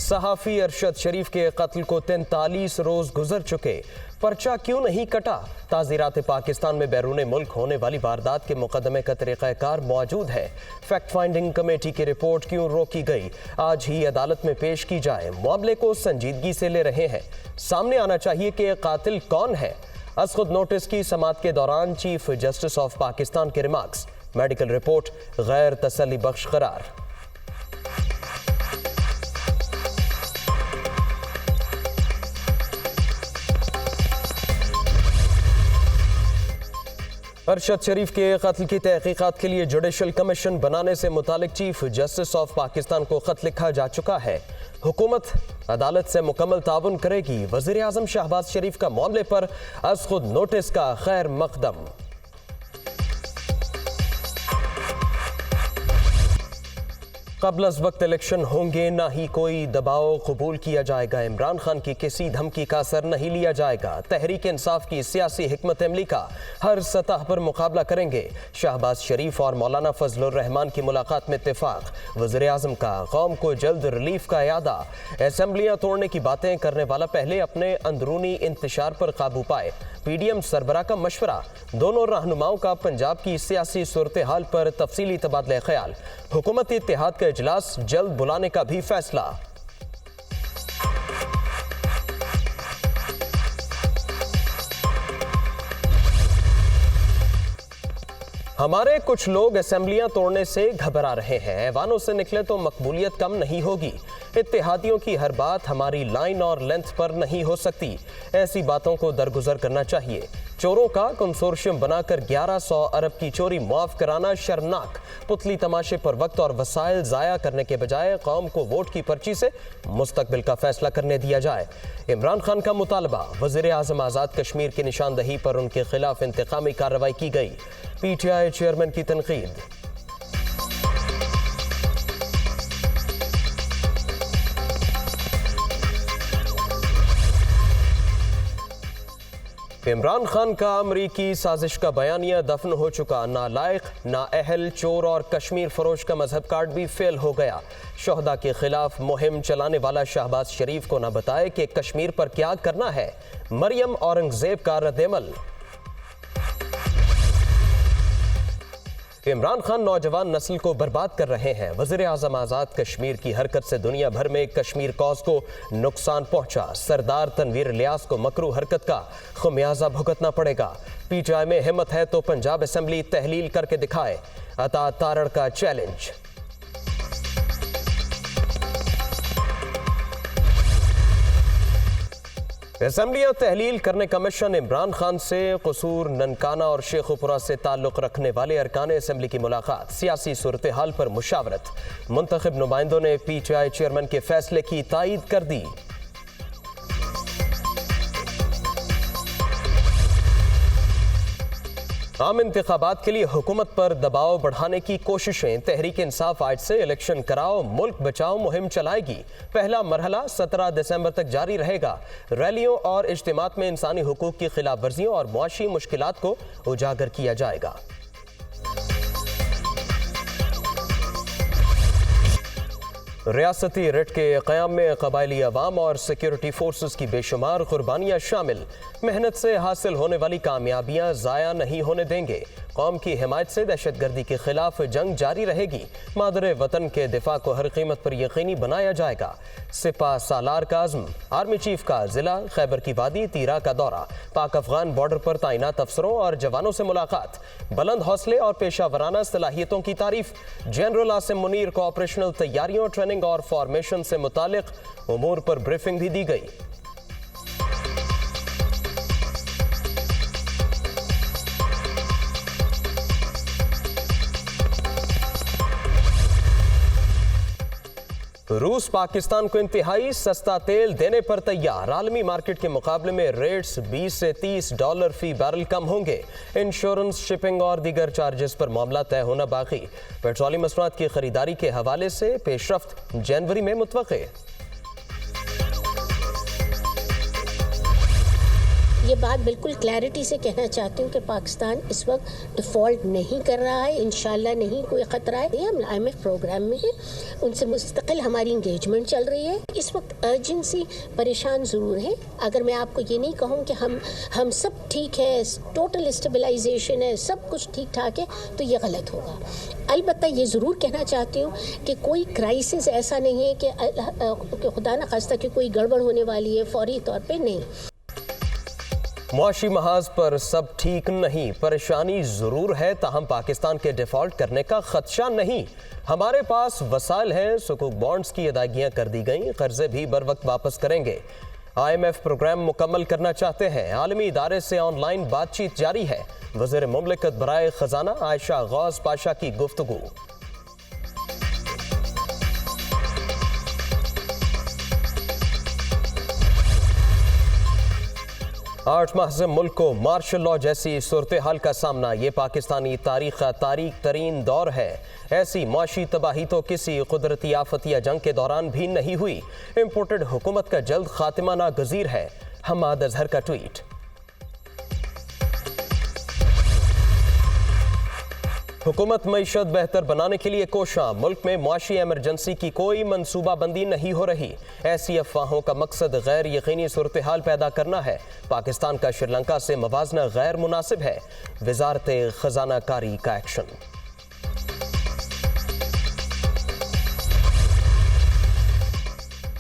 صحافی ارشد شریف کے قتل کو 43 روز گزر چکے، پرچہ کیوں نہیں کٹا؟ تعزیرات پاکستان میں بیرون ملک ہونے والی واردات کے مقدمے کا طریقہ کار موجود ہے۔ فیکٹ فائنڈنگ کمیٹی کی رپورٹ کیوں روکی گئی؟ آج ہی عدالت میں پیش کی جائے۔ معاملے کو سنجیدگی سے لے رہے ہیں، سامنے آنا چاہیے کہ قاتل کون ہے۔ از خود نوٹس کی سماعت کے دوران چیف جسٹس آف پاکستان کے ریمارکس، میڈیکل رپورٹ غیر تسلی بخش قرار۔ ارشد شریف کے قتل کی تحقیقات کے لیے جوڈیشل کمیشن بنانے سے متعلق چیف جسٹس آف پاکستان کو خط لکھا جا چکا ہے۔ حکومت عدالت سے مکمل تعاون کرے گی۔ وزیر اعظم شہباز شریف کا معاملے پر از خود نوٹس کا خیر مقدم۔ قبل از وقت الیکشن ہوں گے، نہ ہی کوئی دباؤ قبول کیا جائے گا۔ عمران خان کی کسی دھمکی کا اثر نہیں لیا جائے گا۔ تحریک انصاف کی سیاسی حکمت عملی کا ہر سطح پر مقابلہ کریں گے۔ شہباز شریف اور مولانا فضل الرحمان کی ملاقات میں اتفاق۔ وزیر اعظم کا قوم کو جلد ریلیف کا اعادہ۔ اسمبلیاں توڑنے کی باتیں کرنے والا پہلے اپنے اندرونی انتشار پر قابو پائے۔ پی ڈی ایم سربراہ کا مشورہ۔ دونوں رہنماؤں کا پنجاب کی سیاسی صورتحال پر تفصیلی تبادلہ خیال۔ حکومتی اتحاد کا اجلاس جلد بلانے کا بھی فیصلہ۔ ہمارے کچھ لوگ اسمبلیاں توڑنے سے گھبرا رہے ہیں۔ ایوانوں سے نکلے تو مقبولیت کم نہیں ہوگی۔ اتحادیوں کی ہر بات ہماری لائن اور لینتھ پر نہیں ہو سکتی۔ ایسی باتوں کو درگزر کرنا چاہیے۔ چوروں کا کنسورشیم بنا کر 1100 ارب کی چوری معاف کرانا شرمناک۔ پتلی تماشے پر وقت اور وسائل ضائع کرنے کے بجائے قوم کو ووٹ کی پرچی سے مستقبل کا فیصلہ کرنے دیا جائے۔ عمران خان کا مطالبہ۔ وزیر اعظم آزاد کشمیر کی نشاندہی پر ان کے خلاف انتقامی کارروائی کی گئی۔ پی ٹی آئی چیئرمین کی تنقید۔ عمران خان کا امریکی سازش کا بیانیہ دفن ہو چکا۔ نالائق، نااہل، چور اور کشمیر فروش کا مذہب کارڈ بھی فیل ہو گیا۔ شہداء کے خلاف مہم چلانے والا شہباز شریف کو نہ بتائے کہ کشمیر پر کیا کرنا ہے۔ مریم اورنگزیب کا رد عمل۔ عمران خان نوجوان نسل کو برباد کر رہے ہیں۔ وزیر اعظم آزاد کشمیر کی حرکت سے دنیا بھر میں کشمیر کاز کو نقصان پہنچا۔ سردار تنویر الیاس کو مکروہ حرکت کا خمیازہ بھگتنا پڑے گا۔ پی ٹی آئی میں ہمت ہے تو پنجاب اسمبلی تحلیل کر کے دکھائے۔ عطا تارڑ کا چیلنج۔ اسمبلیاں تحلیل کرنے کا مشن۔ عمران خان سے قصور، ننکانہ اور شیخوپورہ سے تعلق رکھنے والے ارکان اسمبلی کی ملاقات۔ سیاسی صورتحال پر مشاورت۔ منتخب نمائندوں نے پی ٹی آئی چیئرمین کے فیصلے کی تائید کر دی۔ عام انتخابات کے لیے حکومت پر دباؤ بڑھانے کی کوششیں۔ تحریک انصاف آج سے الیکشن کراؤ ملک بچاؤ مہم چلائے گی۔ پہلا مرحلہ 17 دسمبر تک جاری رہے گا۔ ریلیوں اور اجتماعات میں انسانی حقوق کی خلاف ورزیوں اور معاشی مشکلات کو اجاگر کیا جائے گا۔ ریاستی ریٹ کے قیام میں قبائلی عوام اور سیکیورٹی فورسز کی بے شمار قربانیاں شامل۔ محنت سے حاصل ہونے والی کامیابیاں ضائع نہیں ہونے دیں گے۔ قوم کی حمایت سے دہشت گردی کے خلاف جنگ جاری رہے گی۔ مادر وطن کے دفاع کو ہر قیمت پر یقینی بنایا جائے گا۔ سپہ سالار کا عزم۔ آرمی چیف کا ضلع خیبر کی وادی تیرا کا دورہ۔ پاک افغان بارڈر پر تعینات افسروں اور جوانوں سے ملاقات۔ بلند حوصلے اور پیشہ ورانہ صلاحیتوں کی تعریف۔ جنرل عاصم منیر کو آپریشنل تیاریوں، ٹریننگ اور فارمیشن سے متعلق امور پر بریفنگ بھی دی گئی۔ روس پاکستان کو انتہائی سستا تیل دینے پر تیار۔ عالمی مارکیٹ کے مقابلے میں ریٹس $20 سے $30 فی بیرل کم ہوں گے۔ انشورنس، شپنگ اور دیگر چارجز پر معاملہ طے ہونا باقی۔ پیٹرولیم مصنوعات کی خریداری کے حوالے سے پیش رفت جنوری میں متوقع۔ یہ بات بالکل کلیئرٹی سے کہنا چاہتی ہوں کہ پاکستان اس وقت ڈیفالٹ نہیں کر رہا ہے، انشاءاللہ نہیں کوئی خطرہ ہے۔ ہم IMF پروگرام میں ہیں، ان سے مستقل ہماری انگیجمنٹ چل رہی ہے۔ اس وقت ارجنسی پریشان ضرور ہے۔ اگر میں آپ کو یہ نہیں کہوں کہ ہم سب ٹھیک ہے، ٹوٹل اسٹیبلائزیشن ہے، سب کچھ ٹھیک ٹھاک ہے، تو یہ غلط ہوگا۔ البتہ یہ ضرور کہنا چاہتی ہوں کہ کوئی کرائسس ایسا نہیں ہے کہ خدا نہ خواستہ کہ کوئی گڑبڑ ہونے والی ہے، فوری طور پہ نہیں۔ معاشی محاذ پر سب ٹھیک نہیں، پریشانی ضرور ہے، تاہم پاکستان کے ڈیفالٹ کرنے کا خدشہ نہیں۔ ہمارے پاس وسائل ہیں، سکوک بانڈز کی ادائیگیاں کر دی گئیں، قرضے بھی بر وقت واپس کریں گے۔ IMF پروگرام مکمل کرنا چاہتے ہیں، عالمی ادارے سے آن لائن بات چیت جاری ہے۔ وزیر مملکت برائے خزانہ عائشہ غوث پاشا کی گفتگو۔ 8 ماہ سے ملک کو مارشل لاء جیسی صورتحال کا سامنا، یہ پاکستانی تاریخ کا تاریک ترین دور ہے۔ ایسی معاشی تباہی تو کسی قدرتی آفت یا جنگ کے دوران بھی نہیں ہوئی۔ امپورٹڈ حکومت کا جلد خاتمہ ناگزیر ہے۔ حماد اظہر کا ٹویٹ۔ حکومت معیشت بہتر بنانے کے لیے کوشاں، ملک میں معاشی ایمرجنسی کی کوئی منصوبہ بندی نہیں ہو رہی۔ ایسی افواہوں کا مقصد غیر یقینی صورتحال پیدا کرنا ہے۔ پاکستان کا شری لنکا سے موازنہ غیر مناسب ہے۔ وزارت خزانہ کاری کا ایکشن۔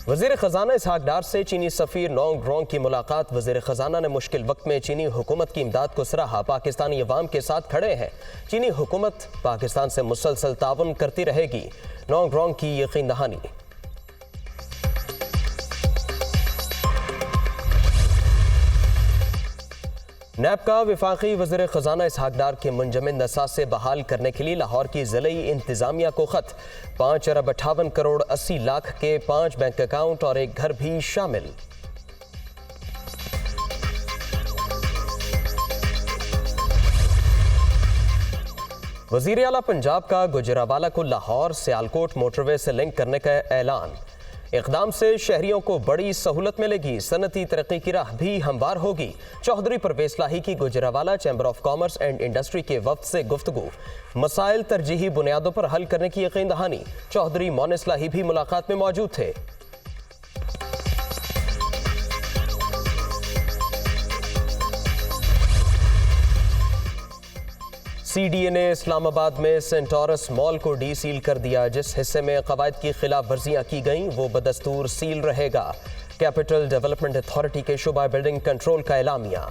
وزیر خزانہ اسحاق ڈار سے چینی سفیر نونگ رونگ کی ملاقات۔ وزیر خزانہ نے مشکل وقت میں چینی حکومت کی امداد کو سراہا، پاکستانی عوام کے ساتھ کھڑے ہیں۔ چینی حکومت پاکستان سے مسلسل تعاون کرتی رہے گی، نونگ رونگ کی یقین دہانی۔ نیب کا وفاقی وزیر خزانہ اسحاق ڈار کے منجمد اثاثے بحال کرنے کے لیے لاہور کی ضلعی انتظامیہ کو خط۔ 5 ارب 58 کروڑ 80 لاکھ کے 5 بینک اکاؤنٹ اور ایک گھر بھی شامل۔ وزیر اعلیٰ پنجاب کا گوجرانوالہ کو لاہور سیالکوٹ موٹر وے سے لنک کرنے کا اعلان۔ اقدام سے شہریوں کو بڑی سہولت ملے گی، صنعتی ترقی کی راہ بھی ہموار ہوگی۔ چوہدری پرویز لاہی کی Gujranwala chamber of commerce and industry کے وفد سے گفتگو، مسائل ترجیحی بنیادوں پر حل کرنے کی یقین دہانی۔ چوہدری مونس لاہی بھی ملاقات میں موجود تھے۔ CDA نے اسلام آباد میں سینٹورس مال کو ڈی سیل کر دیا، جس حصے میں قواعد کی خلاف ورزیاں کی گئیں وہ بدستور سیل رہے گا۔ کیپٹل ڈیولپمنٹ اتھارٹی کے شعبہ بلڈنگ کنٹرول کا اعلامیہ۔